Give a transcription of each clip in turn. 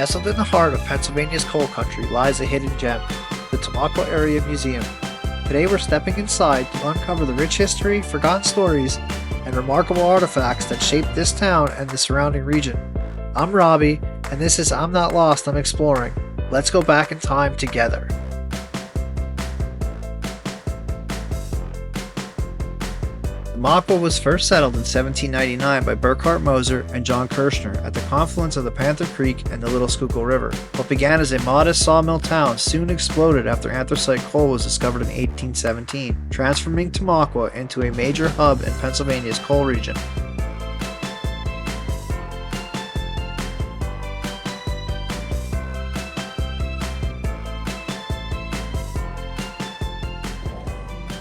Nestled in the heart of Pennsylvania's coal country lies a hidden gem, the Tamaqua Area Museum. Today we're stepping inside to uncover the rich history, forgotten stories, and remarkable artifacts that shaped this town and the surrounding region. I'm Robbie, and this is I'm Not Lost, I'm Exploring. Let's go back in time together. Tamaqua was first settled in 1799 by Burkhart Moser and John Kirshner at the confluence of the Panther Creek and the Little Schuylkill River. What began as a modest sawmill town soon exploded after anthracite coal was discovered in 1817, transforming Tamaqua into a major hub in Pennsylvania's coal region.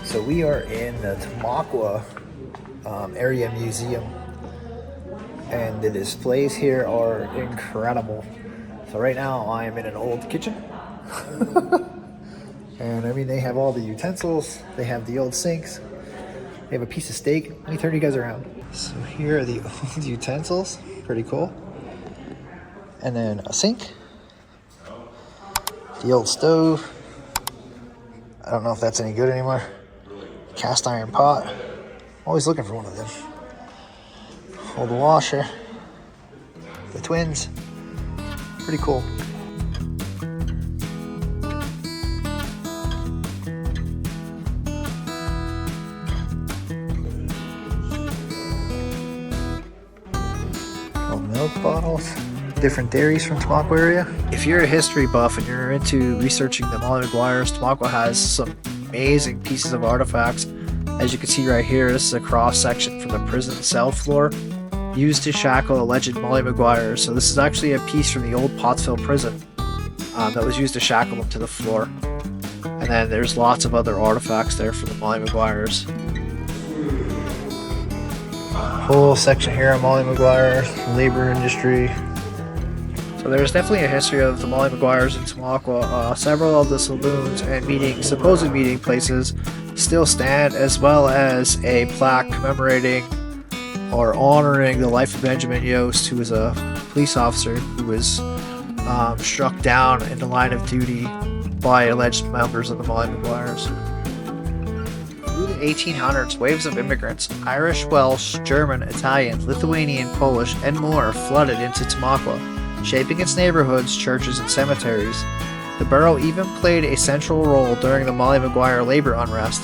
So we are in the Tamaqua Area Museum, and the displays here are incredible. So right now I am in an old kitchen and I mean they have all the utensils, they have the old sinks, they have a piece of steak. Let me turn you guys around. So here are the old utensils, pretty cool. And then a sink, the old stove, I don't know if that's any good anymore, cast iron pot. Always looking for one of them. Old washer. The twins. Pretty cool. Old milk bottles. Different dairies from Tamaqua area. If you're a history buff and you're into researching the Molly Maguires, Tamaqua has some amazing pieces of artifacts. As you can see right here, this is a cross section from the prison cell floor used to shackle alleged Molly Maguires. So this is actually a piece from the old Pottsville prison that was used to shackle them to the floor. And then there's lots of other artifacts there for the Molly Maguires. Whole section here on Molly Maguires, labor industry. So there's definitely a history of the Molly Maguires in Tamaqua. Several of the saloons and supposed meeting places still stand, as well as a plaque commemorating or honoring the life of Benjamin Yost, who was a police officer who was struck down in the line of duty by alleged members of the Molly Maguires. Through the 1800s, waves of immigrants, Irish, Welsh, German, Italian, Lithuanian, Polish, and more flooded into Tamaqua, shaping its neighborhoods, churches, and cemeteries. The borough even played a central role during the Molly Maguire labor unrest,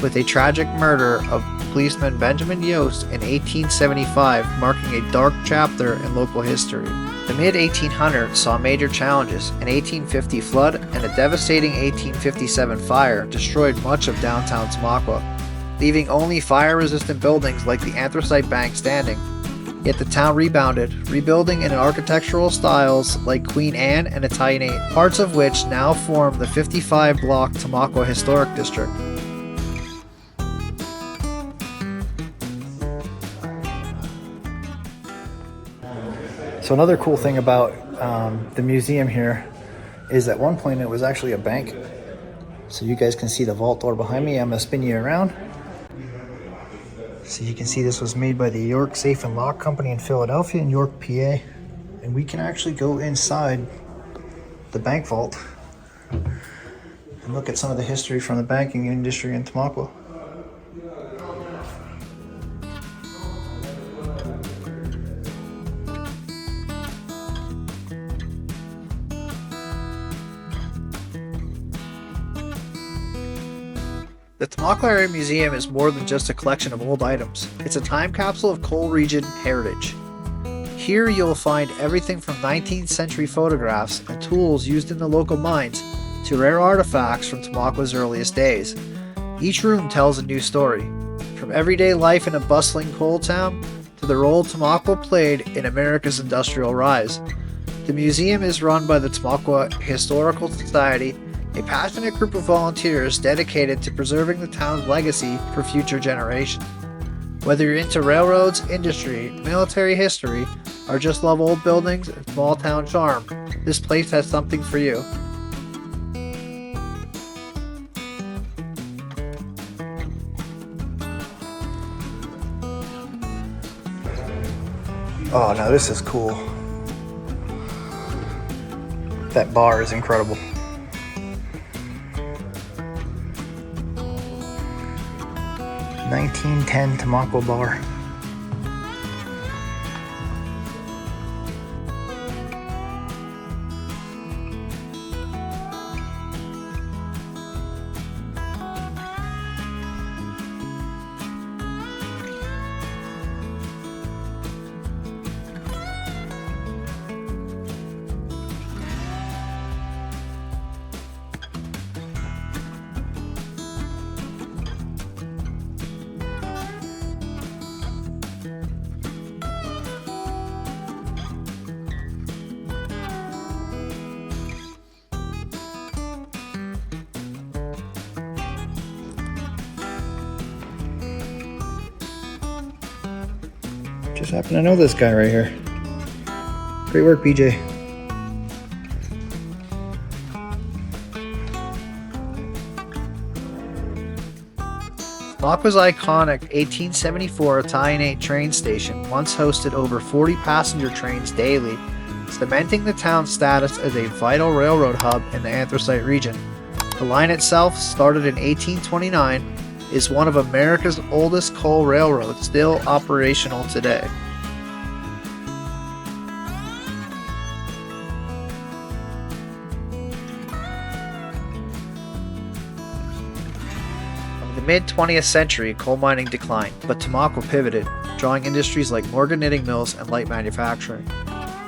with a tragic murder of policeman Benjamin Yost in 1875 marking a dark chapter in local history. The mid-1800s saw major challenges. An 1850 flood and a devastating 1857 fire destroyed much of downtown Tamaqua, leaving only fire-resistant buildings like the Anthracite Bank standing. Yet the town rebounded, rebuilding in architectural styles like Queen Anne and Italianate, parts of which now form the 55-block Tamaqua Historic District. So another cool thing about the museum here is at one point it was actually a bank. So you guys can see the vault door behind me. I'm going to spin you around. So you can see this was made by the York Safe and Lock Company in Philadelphia in York, PA. And we can actually go inside the bank vault and look at some of the history from the banking industry in Tamaqua. The Tamaqua Area Museum is more than just a collection of old items. It's a time capsule of coal region heritage. Here you'll find everything from 19th century photographs and tools used in the local mines to rare artifacts from Tamaqua's earliest days. Each room tells a new story, from everyday life in a bustling coal town to the role Tamaqua played in America's industrial rise. The museum is run by the Tamaqua Historical Society, a passionate group of volunteers dedicated to preserving the town's legacy for future generations. Whether you're into railroads, industry, military history, or just love old buildings and small town charm, this place has something for you. Oh, now this is cool. That bar is incredible. (1910) Tamaqua bar. Just happen to know this guy right here. Great work, BJ. Tamaqua's iconic 1874 Italianate train station once hosted over 40 passenger trains daily, cementing the town's status as a vital railroad hub in the Anthracite region. The line itself, started in 1829, is one of America's oldest coal railroads still operational today. In the mid-20th century, coal mining declined, but Tamaqua pivoted, drawing industries like Morgan knitting mills and light manufacturing.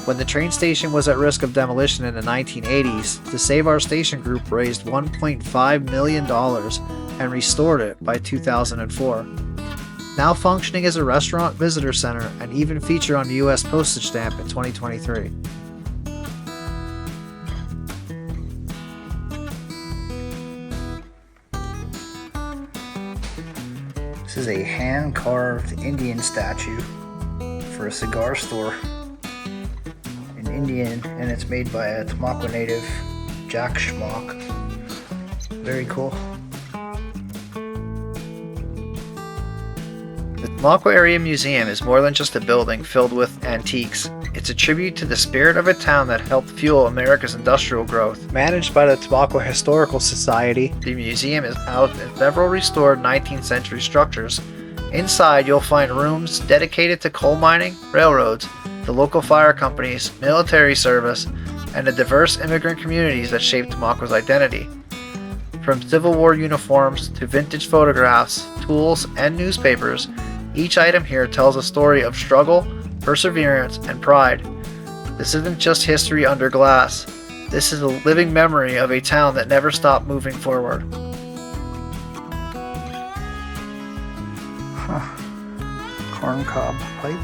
When the train station was at risk of demolition in the 1980s, the Save Our Station group raised $1.5 million and restored it by 2004. Now functioning as a restaurant, visitor center, and even featured on the U.S. postage stamp in 2023. This is a hand-carved Indian statue for a cigar store in Indian, and it's made by a Tamaqua native, Jack Schmock. Very cool. The Tamaqua Area Museum is more than just a building filled with antiques. It's a tribute to the spirit of a town that helped fuel America's industrial growth. Managed by the Tamaqua Historical Society, the museum is housed in several restored 19th century structures. Inside, you'll find rooms dedicated to coal mining, railroads, the local fire companies, military service, and the diverse immigrant communities that shaped Tamaqua's identity. From Civil War uniforms to vintage photographs, tools, and newspapers, each item here tells a story of struggle, perseverance, and pride. This isn't just history under glass. This is a living memory of a town that never stopped moving forward. Corncob pipe.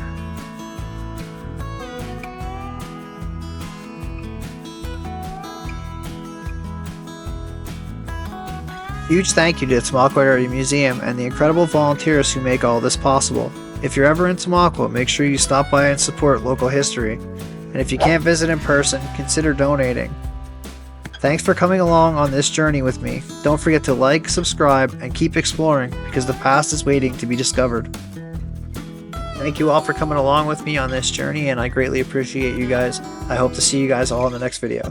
Huge thank you to the Tamaqua Area Museum and the incredible volunteers who make all this possible. If you're ever in Tamaqua, make sure you stop by and support local history. And if you can't visit in person, consider donating. Thanks for coming along on this journey with me. Don't forget to like, subscribe, and keep exploring because the past is waiting to be discovered. Thank you all for coming along with me on this journey, and I greatly appreciate you guys. I hope to see you guys all in the next video.